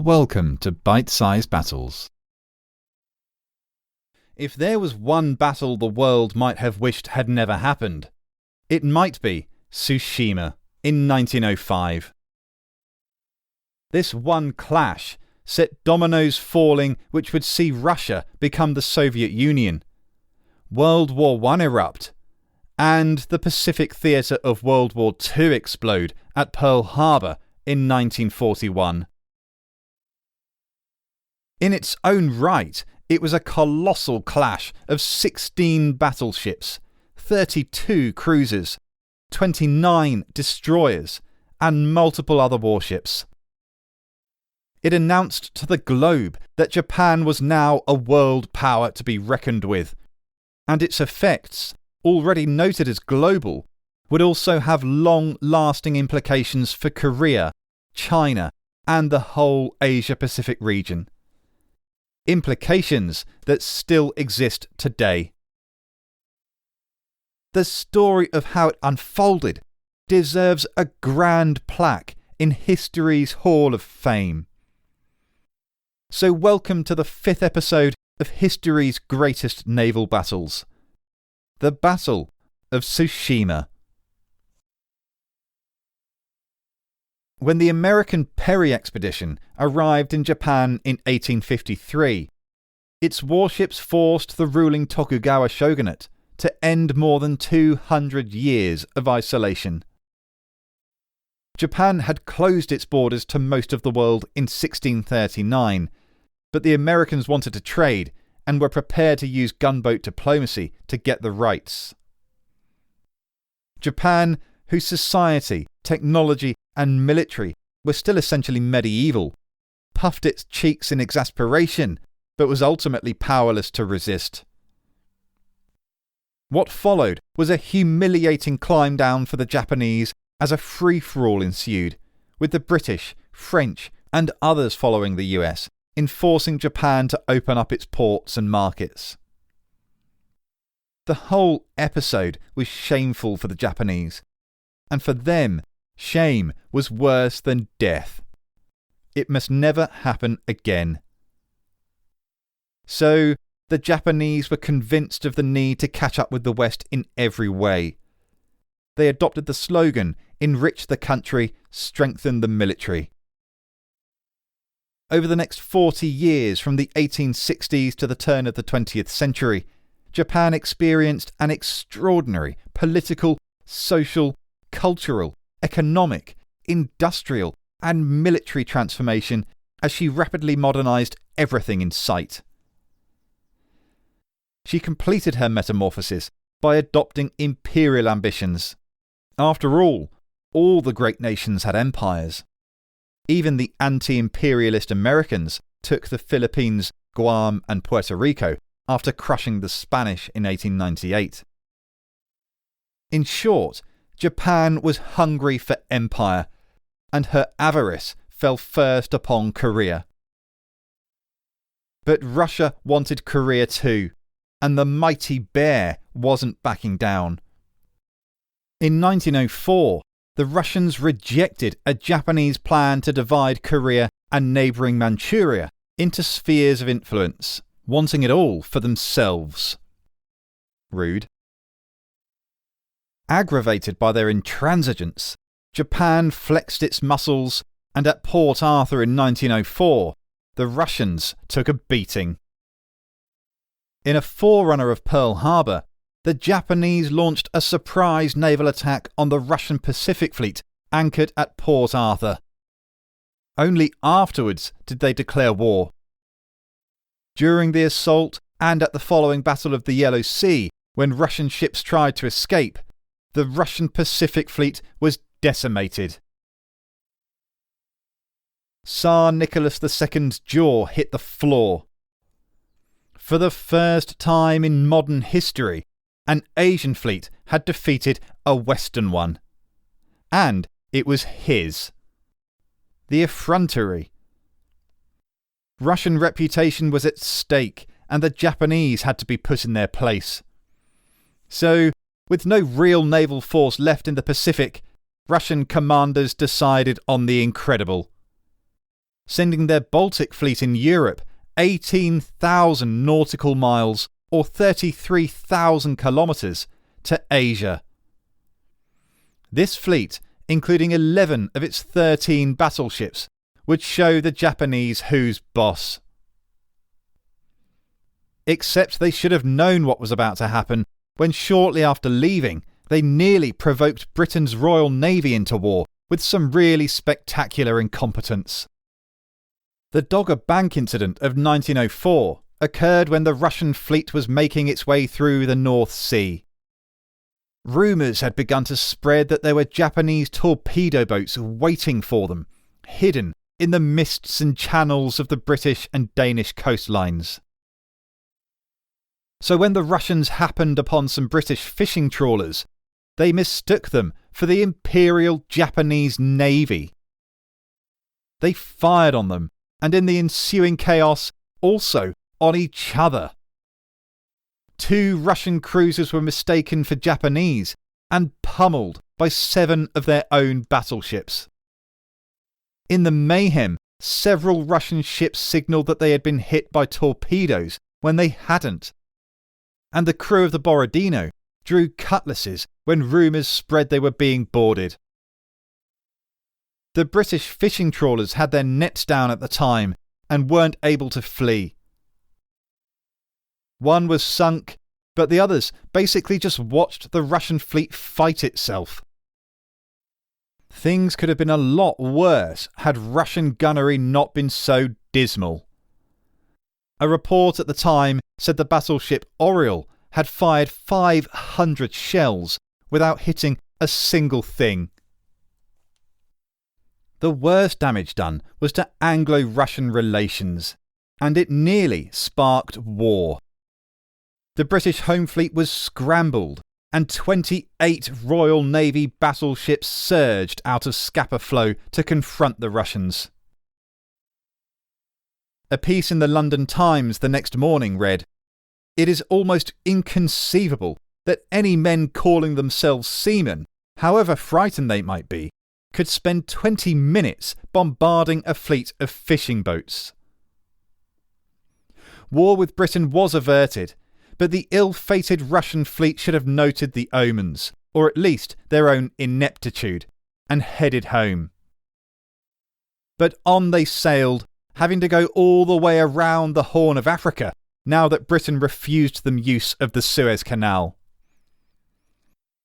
Welcome to Bite-Sized Battles. If there was one battle the world might have wished had never happened, it might be Tsushima in 1905. This one clash set dominoes falling which would see Russia become the Soviet Union, World War I erupt, and the Pacific theatre of World War II explode at Pearl Harbour in 1941. In its own right, it was a colossal clash of 16 battleships, 32 cruisers, 29 destroyers, and multiple other warships. It announced to the globe that Japan was now a world power to be reckoned with, and its effects, already noted as global, would also have long-lasting implications for Korea, China, and the whole Asia-Pacific region. Implications that still exist today. The story of how it unfolded deserves a grand plaque in history's Hall of Fame. So welcome to the 5th episode of history's greatest naval battles, the Battle of Tsushima. When the American Perry expedition arrived in Japan in 1853, its warships forced the ruling Tokugawa shogunate to end more than 200 years of isolation. Japan had closed its borders to most of the world in 1639, but the Americans wanted to trade and were prepared to use gunboat diplomacy to get the rights. Japan, whose society, technology and military were still essentially medieval, puffed its cheeks in exasperation, but was ultimately powerless to resist. What followed was a humiliating climb down for the Japanese as a free-for-all ensued, with the British, French and others following the US in forcing Japan to open up its ports and markets. The whole episode was shameful for the Japanese, and for them, shame was worse than death. It must never happen again. So, the Japanese were convinced of the need to catch up with the West in every way. They adopted the slogan, "Enrich the country, strengthen the military." Over the next 40 years, from the 1860s to the turn of the 20th century, Japan experienced an extraordinary political, social, cultural, economic, industrial and military transformation as she rapidly modernised everything in sight. She completed her metamorphosis by adopting imperial ambitions. After all the great nations had empires. Even the anti-imperialist Americans took the Philippines, Guam and Puerto Rico after crushing the Spanish in 1898. In short, Japan was hungry for empire, and her avarice fell first upon Korea. But Russia wanted Korea too, and the mighty bear wasn't backing down. In 1904, the Russians rejected a Japanese plan to divide Korea and neighbouring Manchuria into spheres of influence, wanting it all for themselves. Rude. Aggravated by their intransigence, Japan flexed its muscles, and at Port Arthur in 1904, the Russians took a beating. In a forerunner of Pearl Harbour, the Japanese launched a surprise naval attack on the Russian Pacific Fleet anchored at Port Arthur. Only afterwards did they declare war. During the assault and at the following Battle of the Yellow Sea, when Russian ships tried to escape, the Russian Pacific Fleet was decimated. Tsar Nicholas II's jaw hit the floor. For the first time in modern history, an Asian fleet had defeated a Western one. And it was his. The effrontery. Russian reputation was at stake, and the Japanese had to be put in their place. So, with no real naval force left in the Pacific, Russian commanders decided on the incredible. sending their Baltic fleet in Europe 18,000 nautical miles or 33,000 kilometres to Asia. This fleet, including 11 of its 13 battleships, would show the Japanese who's boss. Except they should have known what was about to happen when shortly after leaving they nearly provoked Britain's Royal Navy into war with some really spectacular incompetence. The Dogger Bank incident of 1904 occurred when the Russian fleet was making its way through the North Sea. Rumours had begun to spread that there were Japanese torpedo boats waiting for them, hidden in the mists and channels of the British and Danish coastlines. So when the Russians happened upon some British fishing trawlers, they mistook them for the Imperial Japanese Navy. They fired on them, and in the ensuing chaos, also on each other. 2 Russian cruisers were mistaken for Japanese and pummeled by 7 of their own battleships. In the mayhem, several Russian ships signalled that they had been hit by torpedoes when they hadn't. And the crew of the Borodino drew cutlasses when rumours spread they were being boarded. The British fishing trawlers had their nets down at the time and weren't able to flee. One was sunk, but the others basically just watched the Russian fleet fight itself. Things could have been a lot worse had Russian gunnery not been so dismal. A report at the time said the battleship Oriole had fired 500 shells without hitting a single thing. The worst damage done was to Anglo-Russian relations, and it nearly sparked war. The British home fleet was scrambled, and 28 Royal Navy battleships surged out of Scapa Flow to confront the Russians. A piece in the London Times the next morning read, "It is almost inconceivable that any men calling themselves seamen, however frightened they might be, could spend 20 minutes bombarding a fleet of fishing boats." War with Britain was averted, but the ill-fated Russian fleet should have noted the omens, or at least their own ineptitude, and headed home. But on they sailed, having to go all the way around the Horn of Africa, now that Britain refused them use of the Suez Canal.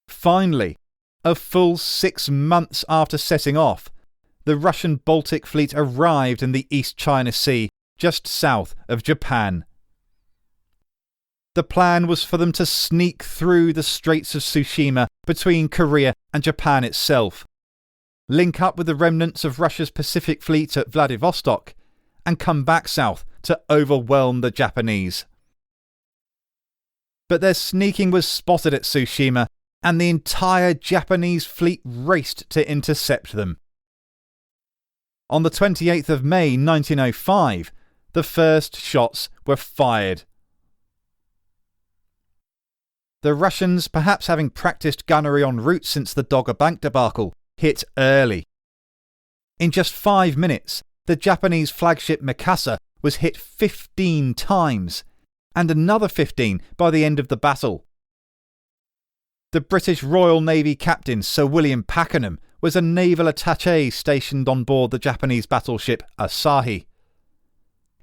Finally, a full 6 months after setting off, the Russian Baltic fleet arrived in the East China Sea, just south of Japan. The plan was for them to sneak through the Straits of Tsushima between Korea and Japan itself, link up with the remnants of Russia's Pacific Fleet at Vladivostok, and come back south to overwhelm the Japanese. But their sneaking was spotted at Tsushima, and the entire Japanese fleet raced to intercept them. On the 28th of May 1905, the first shots were fired. The Russians, perhaps having practised gunnery en route since the Dogger Bank debacle, hit early. In just 5 minutes, the Japanese flagship Mikasa was hit 15 times, and another 15 by the end of the battle. The British Royal Navy captain Sir William Pakenham was a naval attaché stationed on board the Japanese battleship Asahi.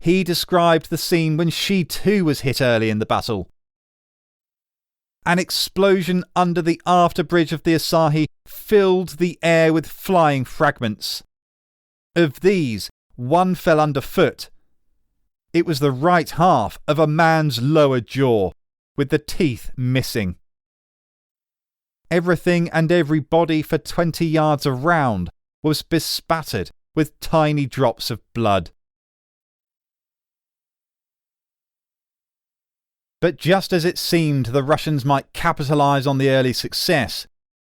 He described the scene when she too was hit early in the battle. An explosion under the afterbridge of the Asahi filled the air with flying fragments. Of these, one fell underfoot. It was the right half of a man's lower jaw, with the teeth missing. Everything and everybody for 20 yards around was bespattered with tiny drops of blood. But just as it seemed the Russians might capitalise on the early success,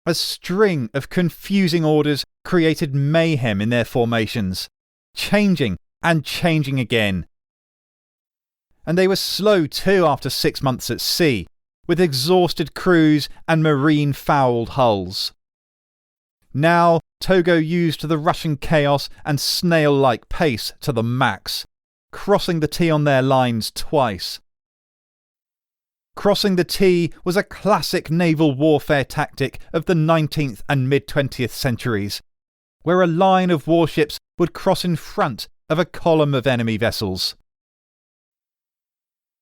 a string of confusing orders created mayhem in their formations, changing and changing again. And they were slow too after 6 months at sea, with exhausted crews and marine-fouled hulls. Now, Togo used the Russian chaos and snail-like pace to the max, crossing the T on their lines twice. Crossing the T was a classic naval warfare tactic of the 19th and mid-20th centuries, where a line of warships would cross in front of a column of enemy vessels.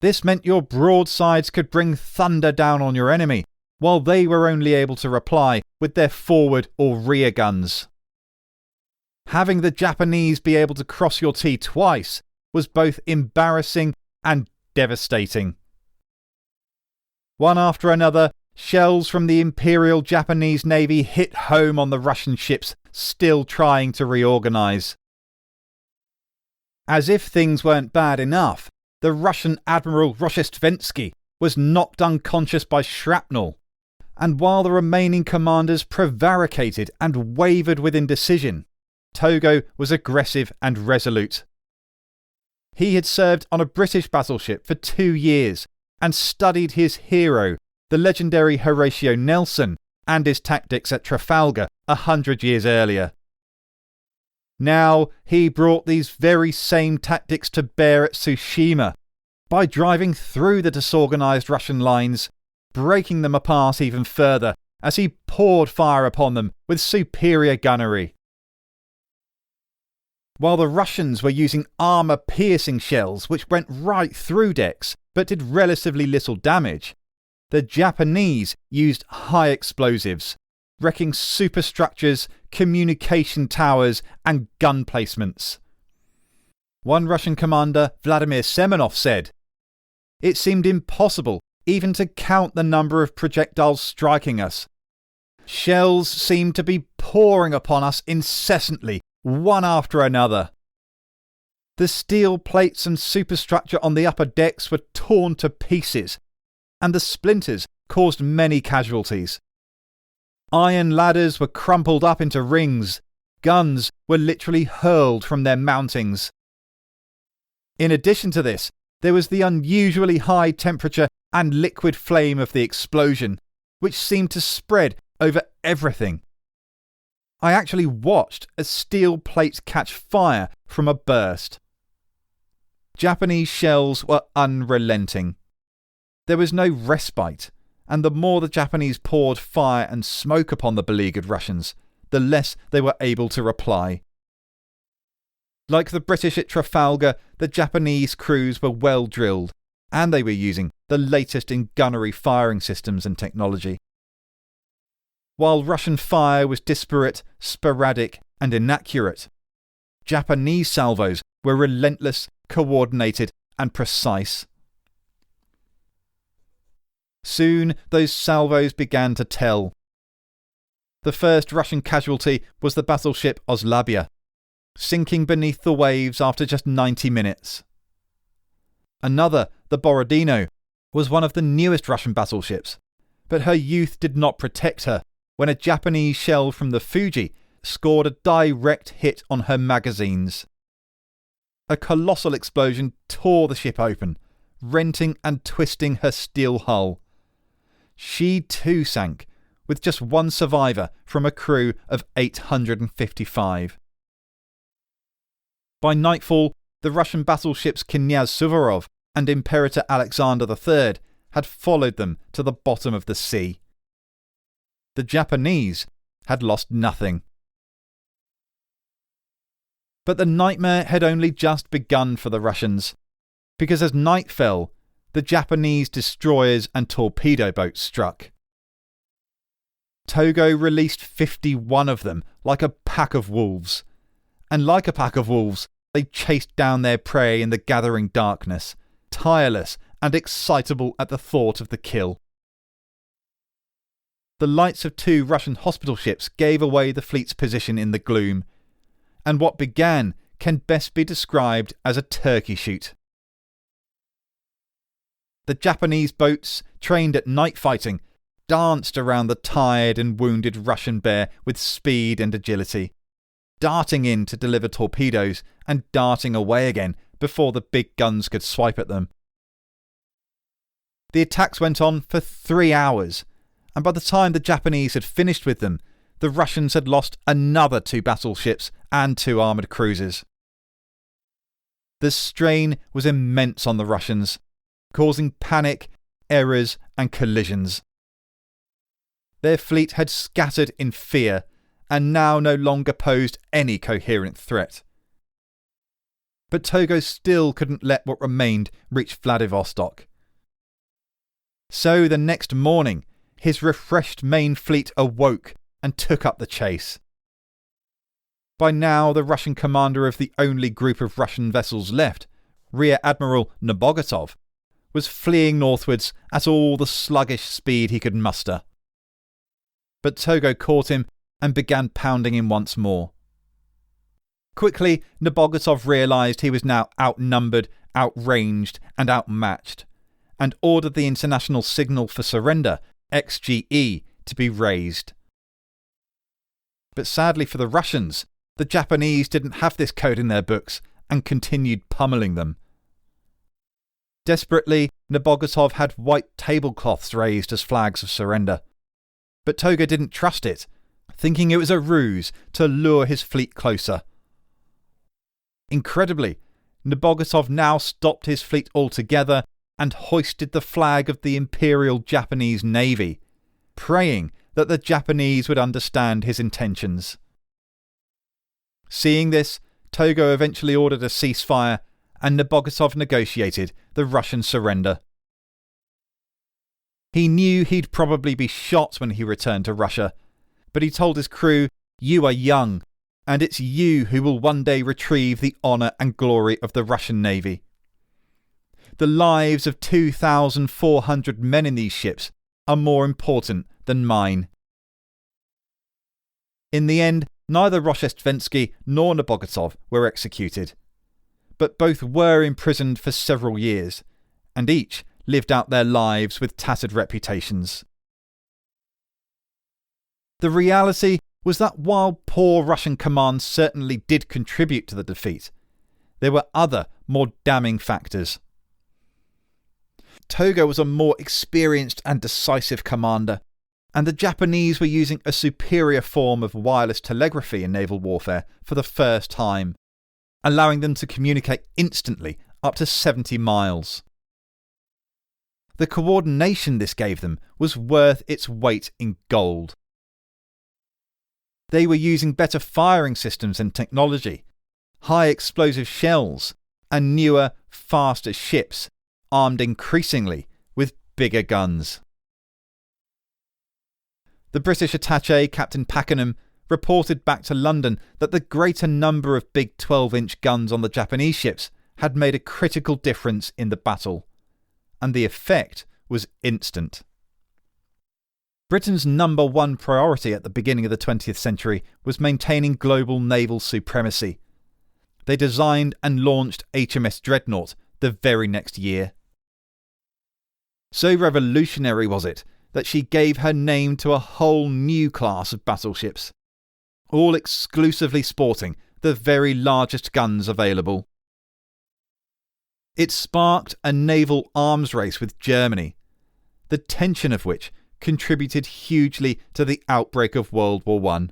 This meant your broadsides could bring thunder down on your enemy, while they were only able to reply with their forward or rear guns. Having the Japanese be able to cross your T twice was both embarrassing and devastating. One after another, shells from the Imperial Japanese Navy hit home on the Russian ships still trying to reorganize. As if things weren't bad enough, the Russian Admiral Rozhestvensky was knocked unconscious by shrapnel, and while the remaining commanders prevaricated and wavered with indecision, Togo was aggressive and resolute. He had served on a British battleship for 2 years and studied his hero, the legendary Horatio Nelson, and his tactics at Trafalgar 100 years earlier. Now he brought these very same tactics to bear at Tsushima by driving through the disorganised Russian lines, breaking them apart even further as he poured fire upon them with superior gunnery. While the Russians were using armour-piercing shells which went right through decks but did relatively little damage, the Japanese used high explosives, wrecking superstructures, communication towers and gun placements. One Russian commander, Vladimir Semenov, said, "It seemed impossible even to count the number of projectiles striking us. Shells seemed to be pouring upon us incessantly, one after another. The steel plates and superstructure on the upper decks were torn to pieces, and the splinters caused many casualties. Iron ladders were crumpled up into rings. Guns were literally hurled from their mountings. In addition to this, there was the unusually high temperature and liquid flame of the explosion, which seemed to spread over everything. I actually watched as steel plates catch fire from a burst." Japanese shells were unrelenting. There was no respite, and the more the Japanese poured fire and smoke upon the beleaguered Russians, the less they were able to reply. Like the British at Trafalgar, the Japanese crews were well drilled, and they were using the latest in gunnery firing systems and technology. While Russian fire was disparate, sporadic and inaccurate, Japanese salvos were relentless, coordinated and precise. Soon those salvos began to tell. The first Russian casualty was the battleship Oslabia, sinking beneath the waves after just 90 minutes. Another, the Borodino, was one of the newest Russian battleships, but her youth did not protect her when a Japanese shell from the Fuji scored a direct hit on her magazines. A colossal explosion tore the ship open, renting and twisting her steel hull. She too sank, with just one survivor from a crew of 855. By nightfall, the Russian battleships Knyaz Suvorov and Imperator Alexander III had followed them to the bottom of the sea. The Japanese had lost nothing. But the nightmare had only just begun for the Russians, because as night fell, the Japanese destroyers and torpedo boats struck. Togo released 51 of them like a pack of wolves, and like a pack of wolves, they chased down their prey in the gathering darkness, tireless and excitable at the thought of the kill. The lights of 2 Russian hospital ships gave away the fleet's position in the gloom, and what began can best be described as a turkey shoot. The Japanese boats, trained at night fighting, danced around the tired and wounded Russian bear with speed and agility, darting in to deliver torpedoes and darting away again before the big guns could swipe at them. The attacks went on for 3 hours, and by the time the Japanese had finished with them, the Russians had lost another 2 battleships and 2 armoured cruisers. The strain was immense on the Russians, causing panic, errors and collisions. Their fleet had scattered in fear and now no longer posed any coherent threat. But Togo still couldn't let what remained reach Vladivostok. So the next morning, his refreshed main fleet awoke and took up the chase. By now, the Russian commander of the only group of Russian vessels left, Rear Admiral Nebogotov, was fleeing northwards at all the sluggish speed he could muster. But Togo caught him and began pounding him once more. Quickly, Nebogotov realised he was now outnumbered, outranged and outmatched, and ordered the international signal for surrender, XGE, to be raised. But sadly for the Russians, the Japanese didn't have this code in their books and continued pummelling them. Desperately, Nebogotov had white tablecloths raised as flags of surrender. But Togo didn't trust it, thinking it was a ruse to lure his fleet closer. Incredibly, Nebogotov now stopped his fleet altogether and hoisted the flag of the Imperial Japanese Navy, praying that the Japanese would understand his intentions. Seeing this, Togo eventually ordered a ceasefire and Nebogotov negotiated the Russian surrender. He knew he'd probably be shot when he returned to Russia, but he told his crew, "You are young, and it's you who will one day retrieve the honour and glory of the Russian Navy. The lives of 2,400 men in these ships are more important than mine." In the end, neither Rozhestvensky nor Nebogotov were executed, but both were imprisoned for several years, and each lived out their lives with tattered reputations. The reality was that while poor Russian command certainly did contribute to the defeat, there were other, more damning factors. Togo was a more experienced and decisive commander, and the Japanese were using a superior form of wireless telegraphy in naval warfare for the first time, allowing them to communicate instantly up to 70 miles. The coordination this gave them was worth its weight in gold. They were using better firing systems and technology, high explosive shells, and newer, faster ships, armed increasingly with bigger guns. The British attaché, Captain Pakenham, reported back to London that the greater number of big 12-inch guns on the Japanese ships had made a critical difference in the battle, and the effect was instant. Britain's number one priority at the beginning of the 20th century was maintaining global naval supremacy. They designed and launched HMS Dreadnought the very next year. So revolutionary was it that she gave her name to a whole new class of battleships, all exclusively sporting the very largest guns available. It sparked a naval arms race with Germany, the tension of which contributed hugely to the outbreak of World War I.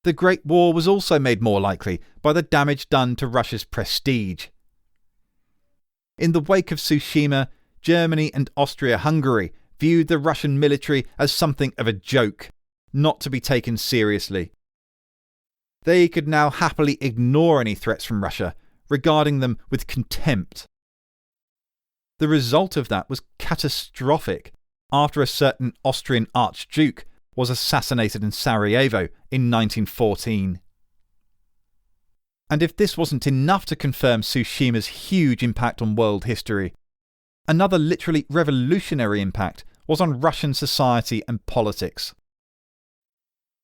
The Great War was also made more likely by the damage done to Russia's prestige. In the wake of Tsushima, Germany and Austria-Hungary viewed the Russian military as something of a joke, not to be taken seriously. They could now happily ignore any threats from Russia, regarding them with contempt. The result of that was catastrophic after a certain Austrian Archduke was assassinated in Sarajevo in 1914. And if this wasn't enough to confirm Tsushima's huge impact on world history, another literally revolutionary impact was on Russian society and politics.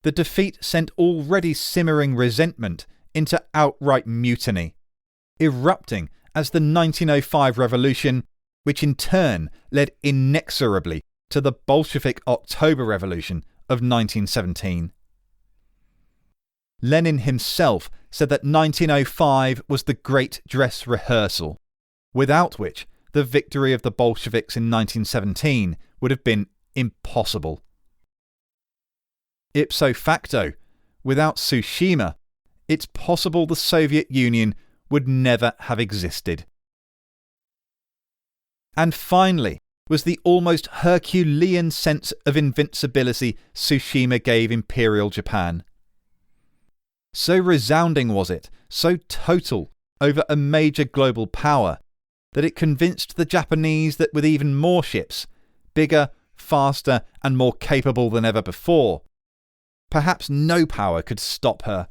The defeat sent already simmering resentment into outright mutiny, erupting as the 1905 revolution, which in turn led inexorably to the Bolshevik October Revolution of 1917. Lenin himself said that 1905 was the great dress rehearsal, without which the victory of the Bolsheviks in 1917 would have been impossible. Ipso facto, without Tsushima, it's possible the Soviet Union would never have existed. And finally was the almost Herculean sense of invincibility Tsushima gave Imperial Japan. So resounding was it, so total over a major global power, that it convinced the Japanese that with even more ships, bigger, faster and more capable than ever before, perhaps no power could stop her,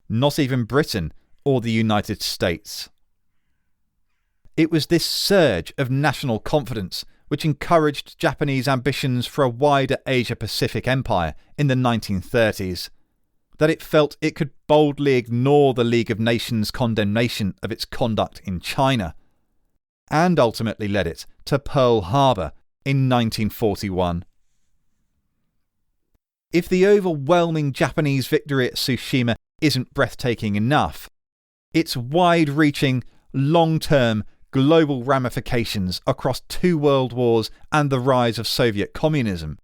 not even Britain or the United States. It was this surge of national confidence which encouraged Japanese ambitions for a wider Asia-Pacific empire in the 1930s, that it felt it could boldly ignore the League of Nations' condemnation of its conduct in China, and ultimately led it to Pearl Harbour in 1941. If the overwhelming Japanese victory at Tsushima isn't breathtaking enough, its wide-reaching, long-term, global ramifications across 2 world wars and the rise of Soviet communism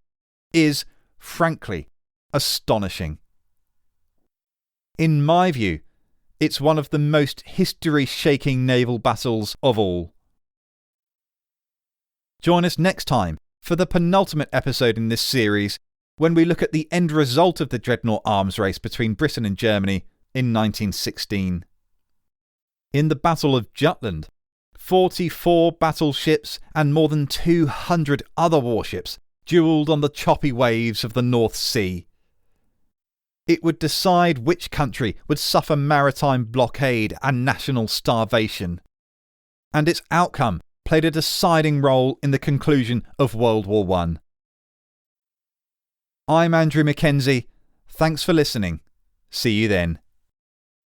is, frankly, astonishing. In my view, it's one of the most history-shaking naval battles of all. Join us next time for the penultimate episode in this series, when we look at the end result of the dreadnought arms race between Britain and Germany in 1916. In the Battle of Jutland, 44 battleships and more than 200 other warships duelled on the choppy waves of the North Sea. It would decide which country would suffer maritime blockade and national starvation. And its outcome played a deciding role in the conclusion of World War I. I'm Andrew Mackenzie. Thanks for listening. See you then.